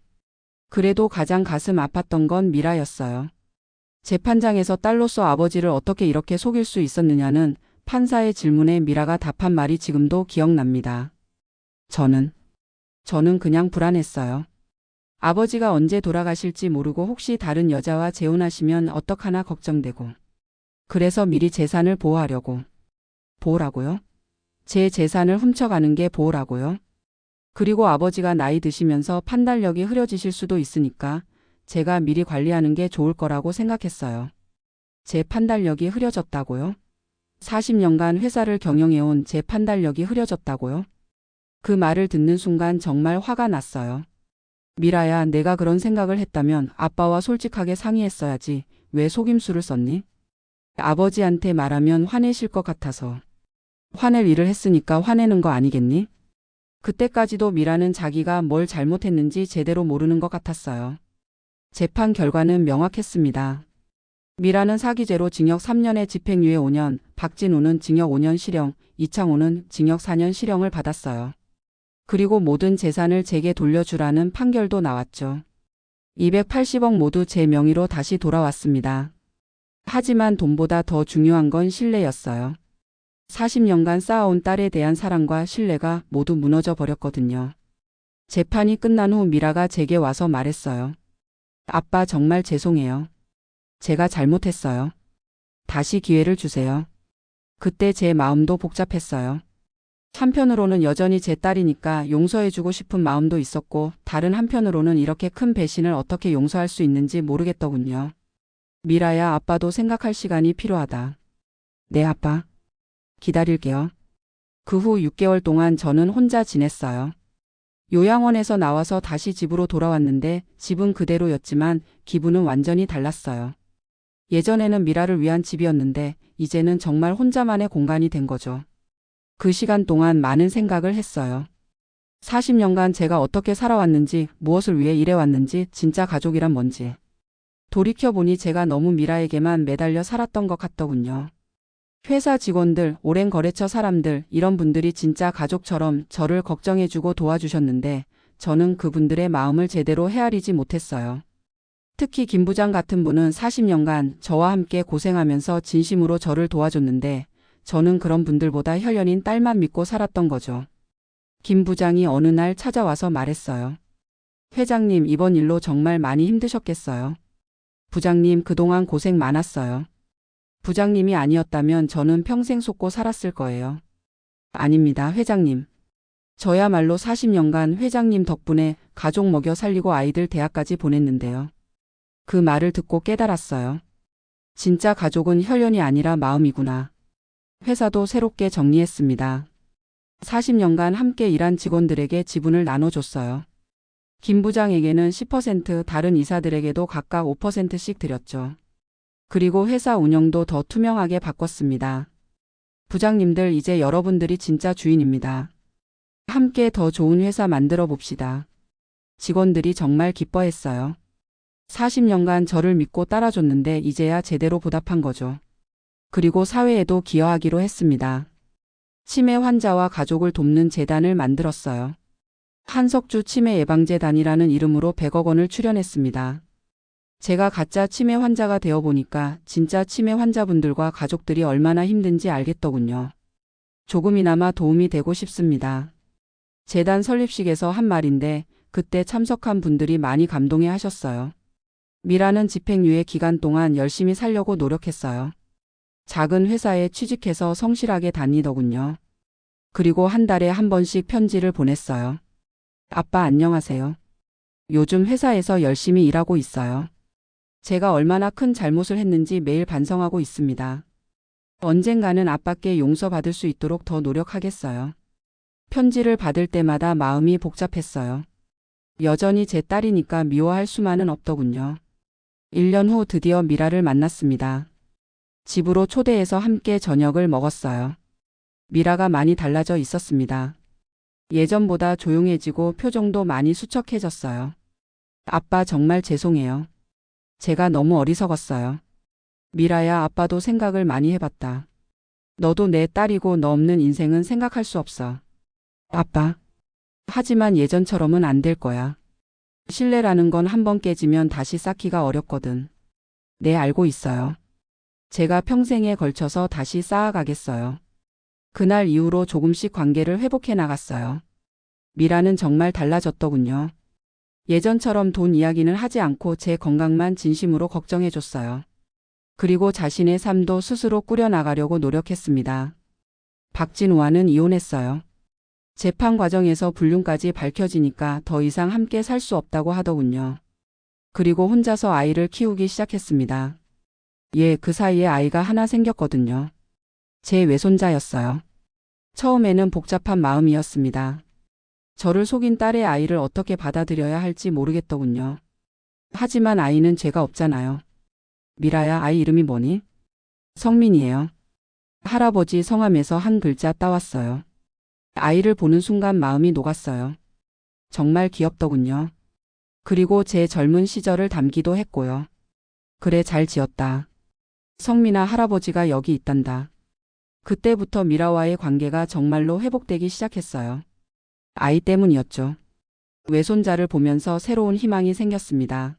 Speaker 1: 그래도 가장 가슴 아팠던 건 미라였어요. 재판장에서 딸로서 아버지를 어떻게 이렇게 속일 수 있었느냐는 판사의 질문에 미라가 답한 말이 지금도 기억납니다. 저는 그냥 불안했어요. 아버지가 언제 돌아가실지 모르고 혹시 다른 여자와 재혼하시면 어떡하나 걱정되고. 그래서 미리 재산을 보호하려고. 보호라고요? 제 재산을 훔쳐가는 게 보호라고요? 그리고 아버지가 나이 드시면서 판단력이 흐려지실 수도 있으니까 제가 미리 관리하는 게 좋을 거라고 생각했어요. 제 판단력이 흐려졌다고요? 40년간 회사를 경영해온 제 판단력이 흐려졌다고요? 그 말을 듣는 순간 정말 화가 났어요. 미라야, 내가 그런 생각을 했다면 아빠와 솔직하게 상의했어야지. 왜 속임수를 썼니? 아버지한테 말하면 화내실 것 같아서. 화낼 일을 했으니까 화내는 거 아니겠니? 그때까지도 미라는 자기가 뭘 잘못했는지 제대로 모르는 것 같았어요. 재판 결과는 명확했습니다. 미라는 사기죄로 징역 3년에 집행유예 5년, 박진우는 징역 5년 실형, 이창호는 징역 4년 실형을 받았어요. 그리고 모든 재산을 제게 돌려주라는 판결도 나왔죠. 280억 모두 제 명의로 다시 돌아왔습니다. 하지만 돈보다 더 중요한 건 신뢰였어요. 40년간 쌓아온 딸에 대한 사랑과 신뢰가 모두 무너져 버렸거든요. 재판이 끝난 후 미라가 제게 와서 말했어요. 아빠 정말 죄송해요. 제가 잘못했어요. 다시 기회를 주세요. 그때 제 마음도 복잡했어요. 한편으로는 여전히 제 딸이니까 용서해주고 싶은 마음도 있었고, 다른 한편으로는 이렇게 큰 배신을 어떻게 용서할 수 있는지 모르겠더군요. 미라야, 아빠도 생각할 시간이 필요하다. 네, 아빠. 기다릴게요. 그 후 6개월 동안 저는 혼자 지냈어요. 요양원에서 나와서 다시 집으로 돌아왔는데 집은 그대로였지만 기분은 완전히 달랐어요. 예전에는 미라를 위한 집이었는데 이제는 정말 혼자만의 공간이 된 거죠. 그 시간 동안 많은 생각을 했어요. 40년간 제가 어떻게 살아왔는지, 무엇을 위해 일해왔는지, 진짜 가족이란 뭔지. 돌이켜보니 제가 너무 미라에게만 매달려 살았던 것 같더군요. 회사 직원들, 오랜 거래처 사람들, 이런 분들이 진짜 가족처럼 저를 걱정해주고 도와주셨는데 저는 그분들의 마음을 제대로 헤아리지 못했어요. 특히 김 부장 같은 분은 40년간 저와 함께 고생하면서 진심으로 저를 도와줬는데 저는 그런 분들보다 혈연인 딸만 믿고 살았던 거죠. 김 부장이 어느 날 찾아와서 말했어요. 회장님, 이번 일로 정말 많이 힘드셨겠어요. 부장님, 그동안 고생 많았어요. 부장님이 아니었다면 저는 평생 속고 살았을 거예요. 아닙니다, 회장님. 저야말로 40년간 회장님 덕분에 가족 먹여 살리고 아이들 대학까지 보냈는데요. 그 말을 듣고 깨달았어요. 진짜 가족은 혈연이 아니라 마음이구나. 회사도 새롭게 정리했습니다. 40년간 함께 일한 직원들에게 지분을 나눠줬어요. 김 부장에게는 10%, 다른 이사들에게도 각각 5%씩 드렸죠. 그리고 회사 운영도 더 투명하게 바꿨습니다. 부장님들, 이제 여러분들이 진짜 주인입니다. 함께 더 좋은 회사 만들어 봅시다. 직원들이 정말 기뻐했어요. 40년간 저를 믿고 따라줬는데 이제야 제대로 보답한 거죠. 그리고 사회에도 기여하기로 했습니다. 치매 환자와 가족을 돕는 재단을 만들었어요. 한석주 치매 예방재단이라는 이름으로 100억 원을 출연했습니다. 제가 가짜 치매 환자가 되어보니까 진짜 치매 환자분들과 가족들이 얼마나 힘든지 알겠더군요. 조금이나마 도움이 되고 싶습니다. 재단 설립식에서 한 말인데 그때 참석한 분들이 많이 감동해 하셨어요. 미라는 집행유예 기간 동안 열심히 살려고 노력했어요. 작은 회사에 취직해서 성실하게 다니더군요. 그리고 한 달에 한 번씩 편지를 보냈어요. 아빠 안녕하세요. 요즘 회사에서 열심히 일하고 있어요. 제가 얼마나 큰 잘못을 했는지 매일 반성하고 있습니다. 언젠가는 아빠께 용서받을 수 있도록 더 노력하겠어요. 편지를 받을 때마다 마음이 복잡했어요. 여전히 제 딸이니까 미워할 수만은 없더군요. 1년 후 드디어 미라를 만났습니다. 집으로 초대해서 함께 저녁을 먹었어요. 미라가 많이 달라져 있었습니다. 예전보다 조용해지고 표정도 많이 수척해졌어요. 아빠 정말 죄송해요. 제가 너무 어리석었어요. 미라야, 아빠도 생각을 많이 해봤다. 너도 내 딸이고 너 없는 인생은 생각할 수 없어. 아빠. 하지만 예전처럼은 안 될 거야. 신뢰라는 건 한 번 깨지면 다시 쌓기가 어렵거든. 네, 알고 있어요. 제가 평생에 걸쳐서 다시 쌓아가겠어요. 그날 이후로 조금씩 관계를 회복해 나갔어요. 미라는 정말 달라졌더군요. 예전처럼 돈 이야기는 하지 않고 제 건강만 진심으로 걱정해 줬어요. 그리고 자신의 삶도 스스로 꾸려나가려고 노력했습니다. 박진우와는 이혼했어요. 재판 과정에서 불륜까지 밝혀지니까 더 이상 함께 살 수 없다고 하더군요. 그리고 혼자서 아이를 키우기 시작했습니다. 예, 그 사이에 아이가 하나 생겼거든요. 제 외손자였어요. 처음에는 복잡한 마음이었습니다. 저를 속인 딸의 아이를 어떻게 받아들여야 할지 모르겠더군요. 하지만 아이는 죄가 없잖아요. 미라야, 아이 이름이 뭐니? 성민이에요. 할아버지 성함에서 한 글자 따왔어요. 아이를 보는 순간 마음이 녹았어요. 정말 귀엽더군요. 그리고 제 젊은 시절을 담기도 했고요. 그래, 잘 지었다. 성민아, 할아버지가 여기 있단다. 그때부터 미라와의 관계가 정말로 회복되기 시작했어요. 아이 때문이었죠. 외손자를 보면서 새로운 희망이 생겼습니다.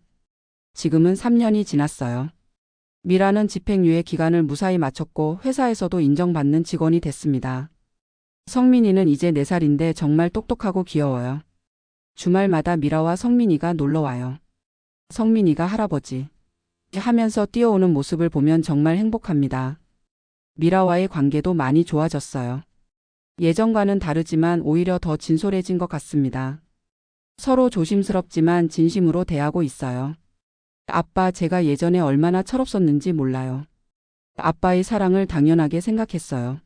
Speaker 1: 지금은 3년이 지났어요. 미라는 집행유예 기간을 무사히 마쳤고 회사에서도 인정받는 직원이 됐습니다. 성민이는 이제 4살인데 정말 똑똑하고 귀여워요. 주말마다 미라와 성민이가 놀러와요. 성민이가 할아버지 하면서 뛰어오는 모습을 보면 정말 행복합니다. 미라와의 관계도 많이 좋아졌어요. 예전과는 다르지만 오히려 더 진솔해진 것 같습니다. 서로 조심스럽지만 진심으로 대하고 있어요. 아빠, 제가 예전에 얼마나 철없었는지 몰라요. 아빠의 사랑을 당연하게 생각했어요.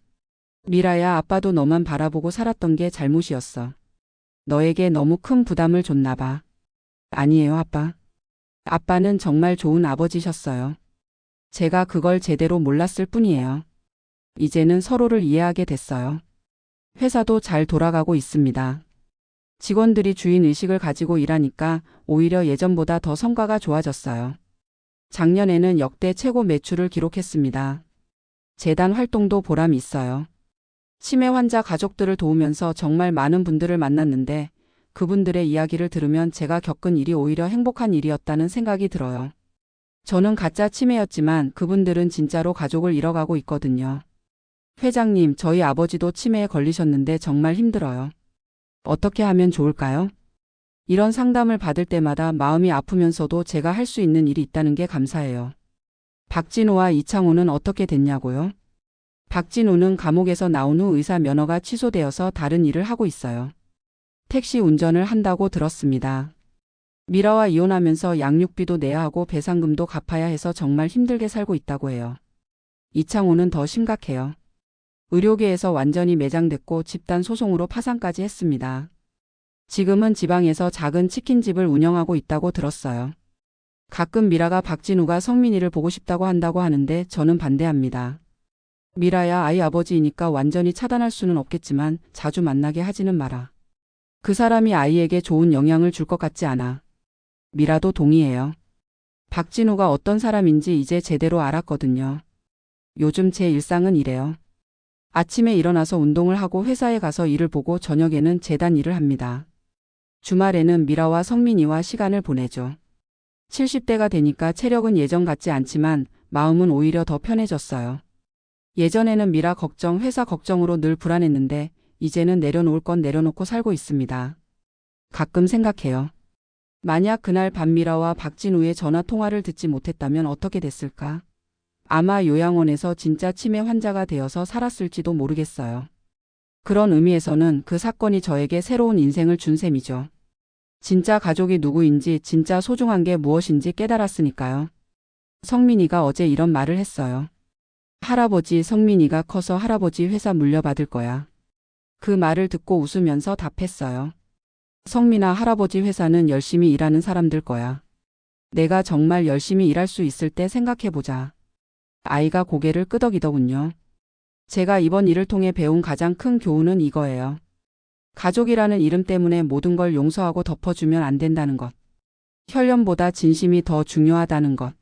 Speaker 1: 미라야, 아빠도 너만 바라보고 살았던 게 잘못이었어. 너에게 너무 큰 부담을 줬나 봐. 아니에요, 아빠. 아빠는 정말 좋은 아버지셨어요. 제가 그걸 제대로 몰랐을 뿐이에요. 이제는 서로를 이해하게 됐어요. 회사도 잘 돌아가고 있습니다. 직원들이 주인 의식을 가지고 일하니까 오히려 예전보다 더 성과가 좋아졌어요. 작년에는 역대 최고 매출을 기록했습니다. 재단 활동도 보람이 있어요. 치매 환자 가족들을 도우면서 정말 많은 분들을 만났는데 그분들의 이야기를 들으면 제가 겪은 일이 오히려 행복한 일이었다는 생각이 들어요. 저는 가짜 치매였지만 그분들은 진짜로 가족을 잃어가고 있거든요. 회장님, 저희 아버지도 치매에 걸리셨는데 정말 힘들어요. 어떻게 하면 좋을까요? 이런 상담을 받을 때마다 마음이 아프면서도 제가 할 수 있는 일이 있다는 게 감사해요. 박진우와 이창호는 어떻게 됐냐고요? 박진우는 감옥에서 나온 후 의사 면허가 취소되어서 다른 일을 하고 있어요. 택시 운전을 한다고 들었습니다. 미라와 이혼하면서 양육비도 내야 하고 배상금도 갚아야 해서 정말 힘들게 살고 있다고 해요. 이창호는 더 심각해요. 의료계에서 완전히 매장됐고 집단 소송으로 파산까지 했습니다. 지금은 지방에서 작은 치킨집을 운영하고 있다고 들었어요. 가끔 미라가 박진우가 성민이를 보고 싶다고 한다고 하는데 저는 반대합니다. 미라야 아이 아버지이니까 완전히 차단할 수는 없겠지만 자주 만나게 하지는 마라. 그 사람이 아이에게 좋은 영향을 줄 것 같지 않아. 미라도 동의해요. 박진우가 어떤 사람인지 이제 제대로 알았거든요. 요즘 제 일상은 이래요. 아침에 일어나서 운동을 하고 회사에 가서 일을 보고 저녁에는 재단 일을 합니다. 주말에는 미라와 성민이와 시간을 보내죠. 70대가 되니까 체력은 예전 같지 않지만 마음은 오히려 더 편해졌어요. 예전에는 미라 걱정, 회사 걱정으로 늘 불안했는데 이제는 내려놓을 건 내려놓고 살고 있습니다. 가끔 생각해요. 만약 그날 밤 미라와 박진우의 전화 통화를 듣지 못했다면 어떻게 됐을까? 아마 요양원에서 진짜 치매 환자가 되어서 살았을지도 모르겠어요. 그런 의미에서는 그 사건이 저에게 새로운 인생을 준 셈이죠. 진짜 가족이 누구인지, 진짜 소중한 게 무엇인지 깨달았으니까요. 성민이가 어제 이런 말을 했어요. 할아버지, 성민이가 커서 할아버지 회사 물려받을 거야. 그 말을 듣고 웃으면서 답했어요. 성민아, 할아버지 회사는 열심히 일하는 사람들 거야. 내가 정말 열심히 일할 수 있을 때 생각해보자. 아이가 고개를 끄덕이더군요. 제가 이번 일을 통해 배운 가장 큰 교훈은 이거예요. 가족이라는 이름 때문에 모든 걸 용서하고 덮어주면 안 된다는 것. 혈연보다 진심이 더 중요하다는 것.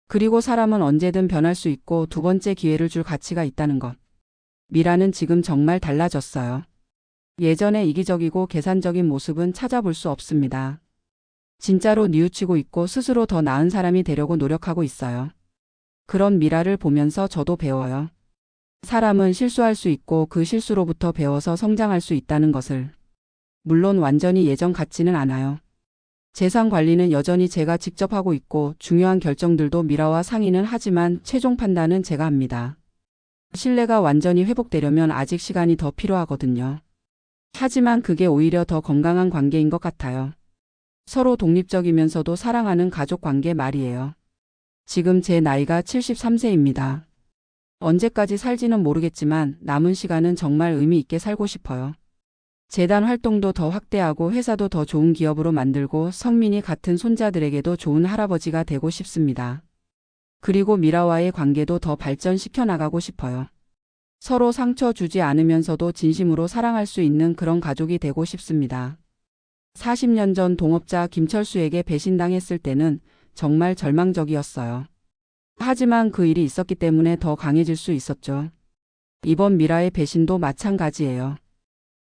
Speaker 1: 그리고 사람은 언제든 변할 수 있고 두 번째 기회를 줄 가치가 있다는 것. 미라는 지금 정말 달라졌어요. 예전의 이기적이고 계산적인 모습은 찾아볼 수 없습니다. 진짜로 뉘우치고 있고 스스로 더 나은 사람이 되려고 노력하고 있어요. 그런 미라를 보면서 저도 배워요. 사람은 실수할 수 있고 그 실수로부터 배워서 성장할 수 있다는 것을. 물론 완전히 예전 같지는 않아요. 재산 관리는 여전히 제가 직접 하고 있고 중요한 결정들도 미라와 상의는 하지만 최종 판단은 제가 합니다. 신뢰가 완전히 회복되려면 아직 시간이 더 필요하거든요. 하지만 그게 오히려 더 건강한 관계인 것 같아요. 서로 독립적이면서도 사랑하는 가족 관계 말이에요. 지금 제 나이가 73세입니다. 언제까지 살지는 모르겠지만 남은 시간은 정말 의미 있게 살고 싶어요. 재단 활동도 더 확대하고 회사도 더 좋은 기업으로 만들고 성민이 같은 손자들에게도 좋은 할아버지가 되고 싶습니다. 그리고 미라와의 관계도 더 발전시켜 나가고 싶어요. 서로 상처 주지 않으면서도 진심으로 사랑할 수 있는 그런 가족이 되고 싶습니다. 40년 전 동업자 김철수에게 배신당했을 때는 정말 절망적이었어요. 하지만 그 일이 있었기 때문에 더 강해질 수 있었죠. 이번 미라의 배신도 마찬가지예요.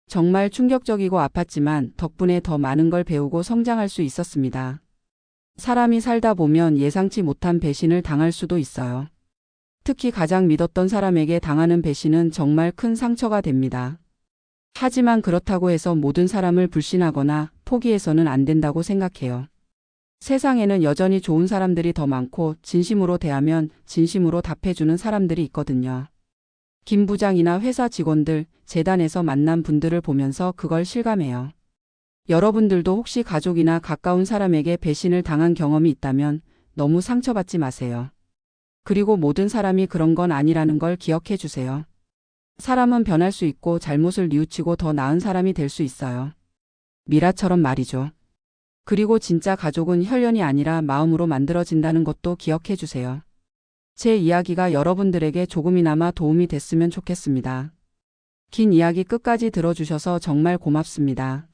Speaker 1: 정말 충격적이고 아팠지만 덕분에 더 많은 걸 배우고 성장할 수 있었습니다. 사람이 살다 보면 예상치 못한 배신을 당할 수도 있어요. 특히 가장 믿었던 사람에게 당하는 배신은 정말 큰 상처가 됩니다. 하지만 그렇다고 해서 모든 사람을 불신하거나 포기해서는 안 된다고 생각해요. 세상에는 여전히 좋은 사람들이 더 많고 진심으로 대하면 진심으로 답해주는 사람들이 있거든요. 김 부장이나 회사 직원들, 재단에서 만난 분들을 보면서 그걸 실감해요. 여러분들도 혹시 가족이나 가까운 사람에게 배신을 당한 경험이 있다면 너무 상처받지 마세요. 그리고 모든 사람이 그런 건 아니라는 걸 기억해 주세요. 사람은 변할 수 있고 잘못을 뉘우치고 더 나은 사람이 될 수 있어요. 미라처럼 말이죠. 그리고 진짜 가족은 혈연이 아니라 마음으로 만들어진다는 것도 기억해 주세요. 제 이야기가 여러분들에게 조금이나마 도움이 됐으면 좋겠습니다. 긴 이야기 끝까지 들어주셔서 정말 고맙습니다.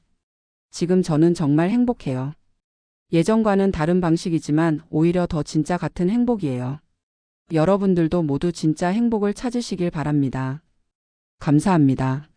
Speaker 1: 지금 저는 정말 행복해요. 예전과는 다른 방식이지만 오히려 더 진짜 같은 행복이에요. 여러분들도 모두 진짜 행복을 찾으시길 바랍니다. 감사합니다.